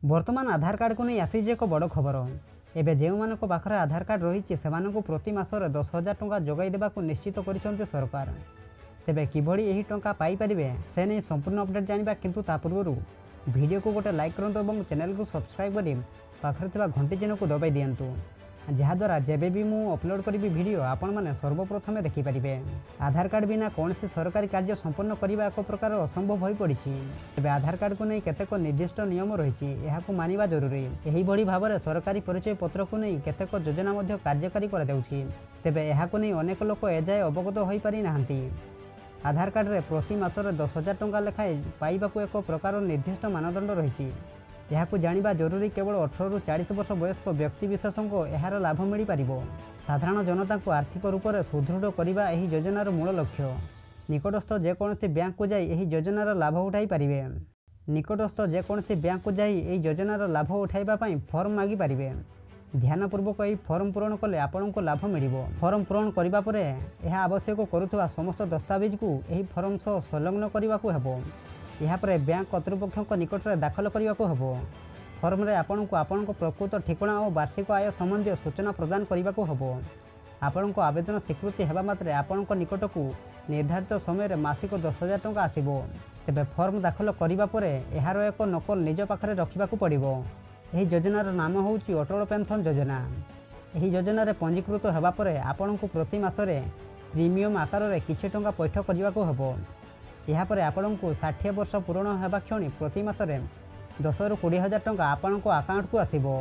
बर्तमान आधार कार्ड को नहीं आसी एक बड़ खबर। एवं जो मान पाखे आधार कार्ड रही से प्रति मासरे 10,000 टंका जोगाई देवाक निश्चित कर सरकार। तेबे किभली यही टंका पाई परिबे से नहीं संपूर्ण अपडेट जानिबा, किंतु ता पूर्व वीडियो को गोटे लाइक करंतु और चैनल को सब्सक्राइब करी पाखरे थिबा घंटी चिन्ह को दबाई दियंतु, जहाद्वारा जेबे भी मु अपलोड करी वीडियो आपण माने सर्वप्रथमे देखि परिबे। आधार कार्ड बिना कौन सी सरकारी कार्य संपन्न करने एक प्रकार असंभव हो पड़ी। तेज आधार कार्ड को नहीं केतेक निर्दिष्ट नियम रही को मानिबा जरूरी। यही भली भाव में सरकारी परिचय पत्र को नहीं केतेक योजना मध्य कार्यकारी कर देउछि। तेबे एहाको नहीं अनेक लोक एजाए अवगत हो पारि नाहांती। आधार कार्ड रे प्रति मासरे 10,000 टंका लेखाए पाइबाकू एक प्रकार निर्दिष्ट मानदंड रही। यहाकू जानिबा जरूरी। केवल 18 ରୁ 40 वर्ष वयस्क व्यक्ति विशेषों को यार लाभ मिल पार। साधारण जनता को आर्थिक रूप से सुदृढ़ करने यह योजनार मूल लक्ष्य। निकटस्थ जेकोसी बैंक को जाई यह योजनार लाभ उठाई पारे। निकटस्थ जेकोसी बैंक को जाई यह योजनार लाभ उठाइबा पई फॉर्म मागी पारे। ध्यानपूर्वक यह फॉर्म पूरण कले आपण को लाभ मिल। फॉर्म पूरण करने पर यह आवश्यक करुवा समस्त दस्तावेज को यह फॉर्म सह संलग्न करने को हेबो। यापर बैंक कर्तृपक्ष निकट में दाखल करने को हेबो। फॉर्म रे आपण को प्रकृत ठिकाना और वार्षिक आय संबंधी सूचना प्रदान करने को हेबो। आपण को आवेदन स्वीकृति हेबा मात्रे आपण निकट को निर्धारित समय मासिक 10,000 टंका आसीबो। तेबे फॉर्म दाखल करने पर यार एक नकल निज पाखरे रखा पड़िबो। यह योजनार नाम होउची अटल पेंशन योजना। यह योजन पंजीकृत हेबा परे आपण को प्रति मासरे प्रीमियम आकार में किछि टंका पैठ करने को हेबो। यापर आपण को 60 वर्ष पूर्ण होगा क्षणी प्रति मासरे 10,000 ରୁ 20,000 टंका आपण को अकाउंट को आसीबो।